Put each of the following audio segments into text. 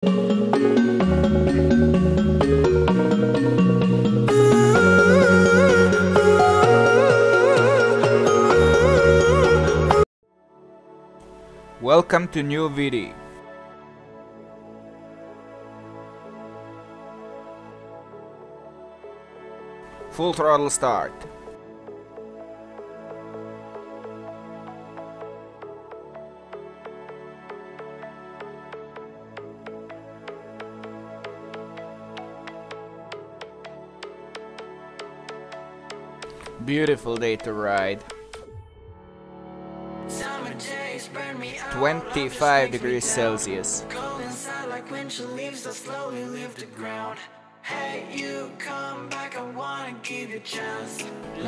Welcome to new video. Full throttle start. Beautiful day to ride. 25 degrees Celsius.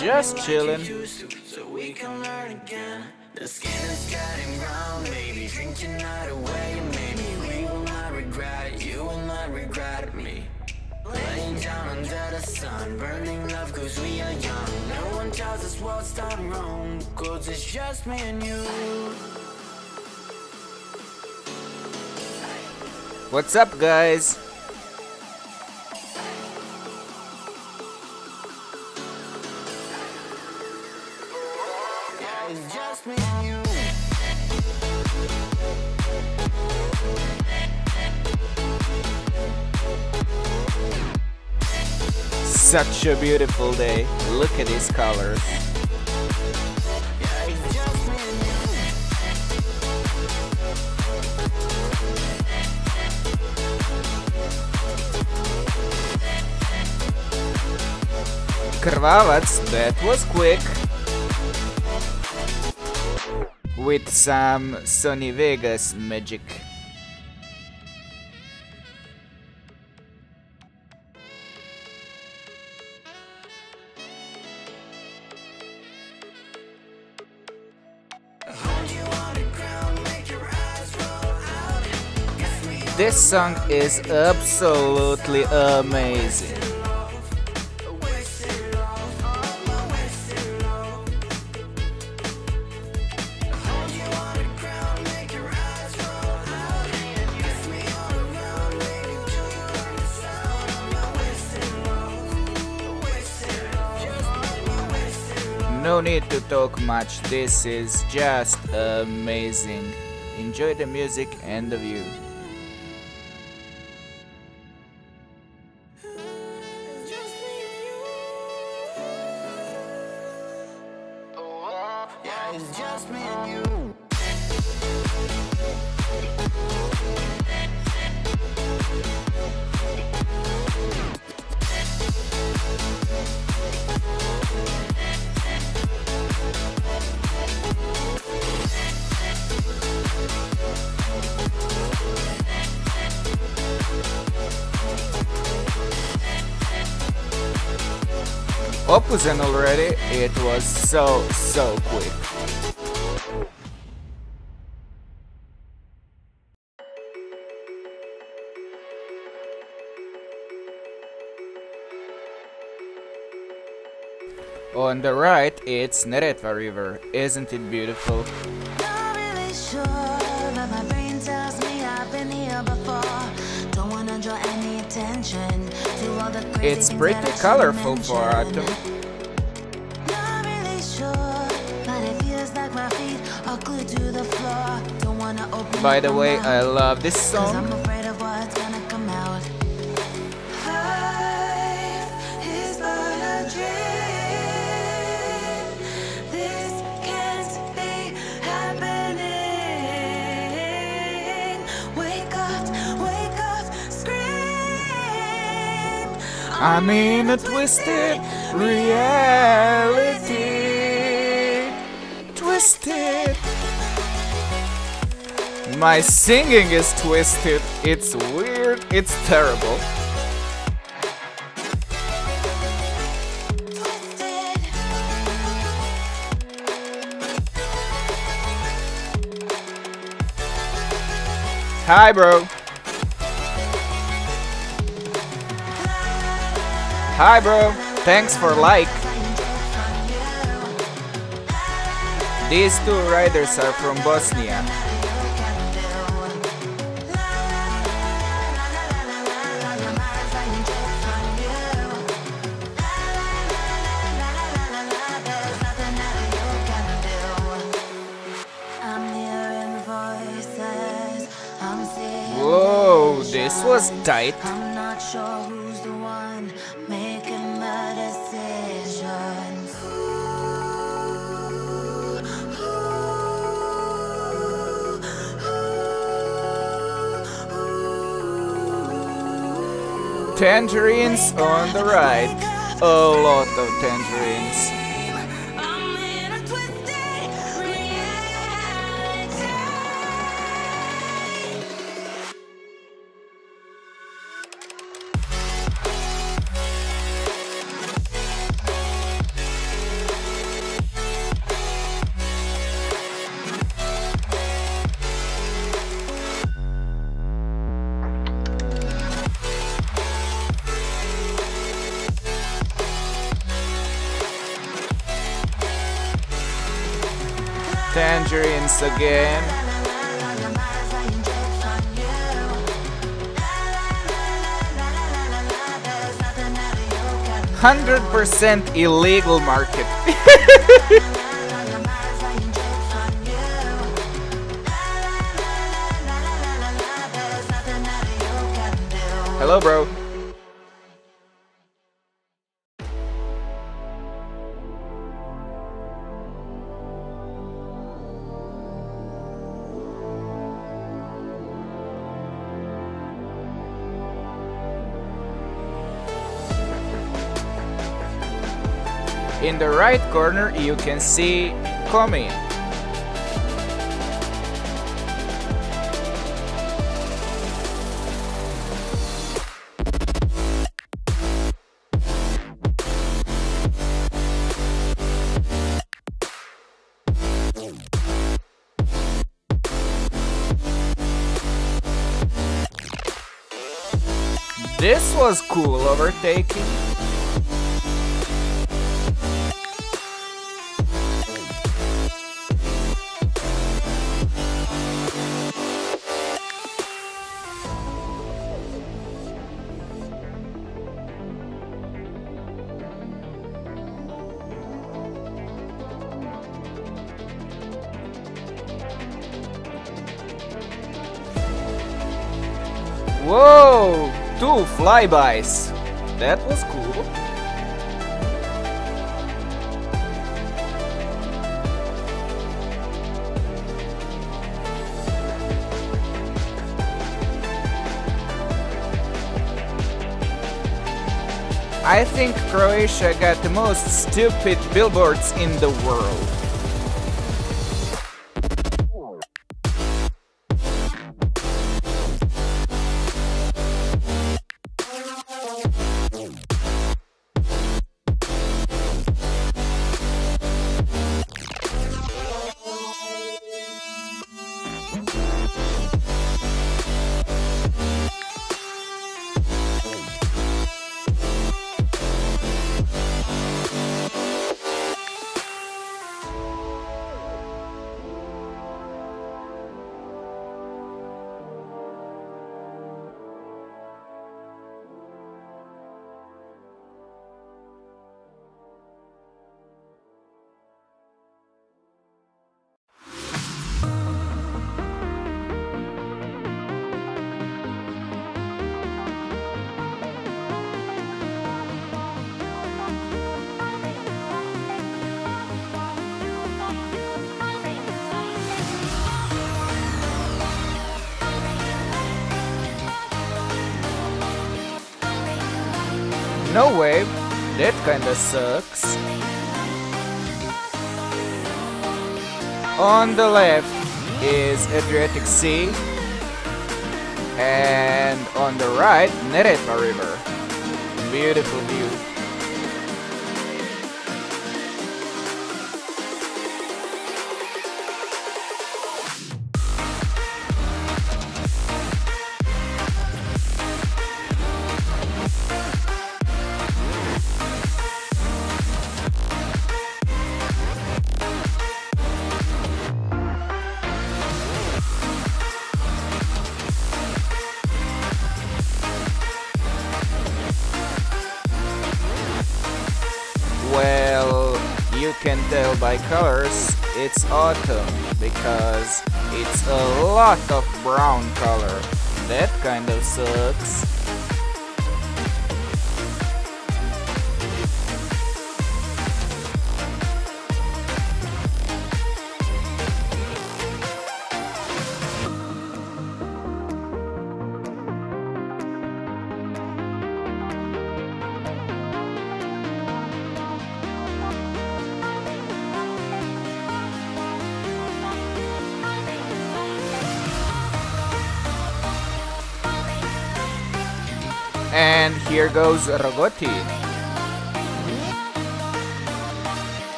Just chillin'. The skin is getting brown, baby. Drink your night away, and maybe we will not regret it. You will not regret me. Laying down under the sun, burning love cause we are young. No one tells us what's done wrong, cause it's just me and you. What's up, guys? Yeah, it's just me and you. Such a beautiful day. Look at these colors. Krvavac, that was quick. With some Sony Vegas magic. This song is absolutely amazing. No need to talk much, this is just amazing. Enjoy the music and the view. Yeah, it's just me and you. Opuzen already, it was so quick. On the right, it's Neretva River. Isn't it beautiful? Not really sure, but my brain tells me I've been here before. Don't wanna draw any attention to all the crazy. It's pretty colorful for autumn. Not really sure, but it feels like my feet are glued to the floor. Don't wanna open. By the way, I love this song. I'm afraid of what's gonna come out. Life is but a dream. I'm in a twisted reality. Twisted. My singing is twisted. It's weird. It's terrible. Hi, bro. Hi bro, thanks for like. These two riders are from Bosnia. This was tight. I'm not sure who's the one making the decisions. Tangerines on the right. A lot of tangerines. I'm in a twisted reality. Tangerines again. 100% illegal market. Hello, bro. In the right corner, you can see Komi. This was cool overtaking. Whoa! 2 flybys. That was cool. I think Croatia got the most stupid billboards in the world. No way, that kinda sucks. On the left is Adriatic Sea, and on the right, Neretva River. Beautiful view. Well, you can tell by colors it's autumn because it's a lot of brown color. That kind of sucks. And here goes Rogoti.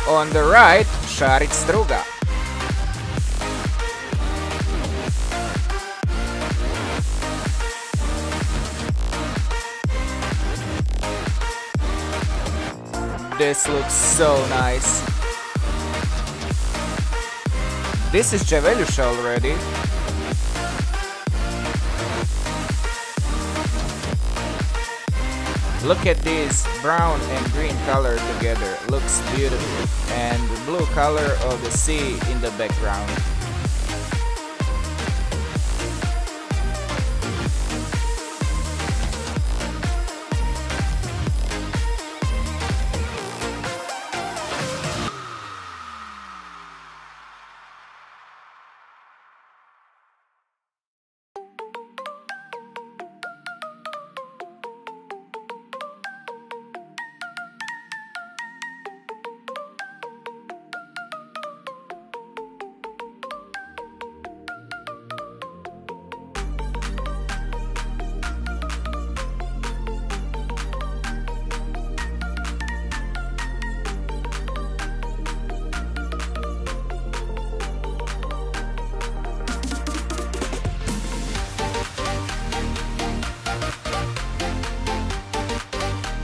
On the right, Šarić Struga. This looks so nice. This is Čeveljuša already. Look at this brown and green color together. Looks beautiful. And the blue color of the sea in the background.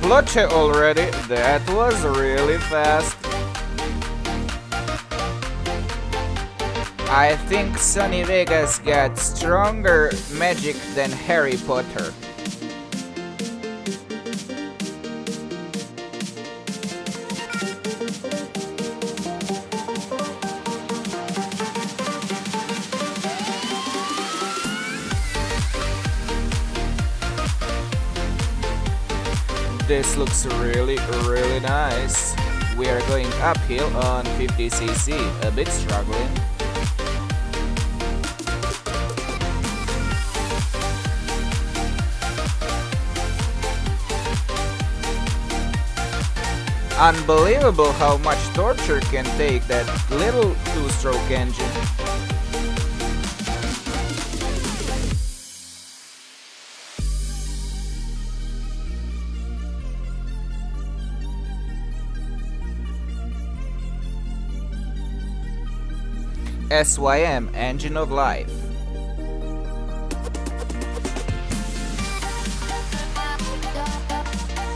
Ploče already, that was really fast. I think Sony Vegas got stronger magic than Harry Potter. This looks really nice. We are going uphill on 50cc, a bit struggling. Unbelievable how much torture can take that little two-stroke engine. SYM, Engine of Life.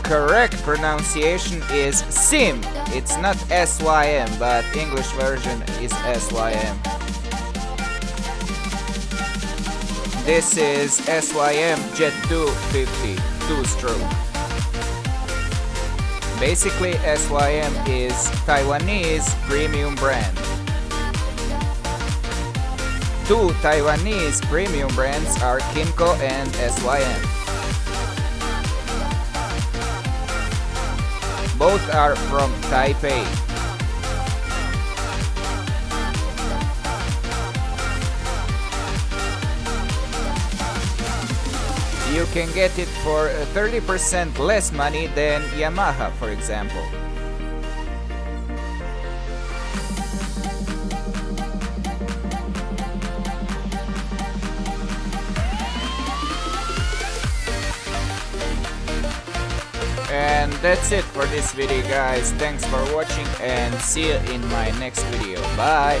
Correct pronunciation is SIM. It's not SYM, but English version is SYM. This is SYM Jet 250 two-stroke. Basically, SYM is Taiwanese premium brand. Two Taiwanese premium brands are Kymco and SYM. Both are from Taipei. You can get it for 30% less money than Yamaha, for example. And that's it for this video, guys. Thanks for watching and see you in my next video. Bye!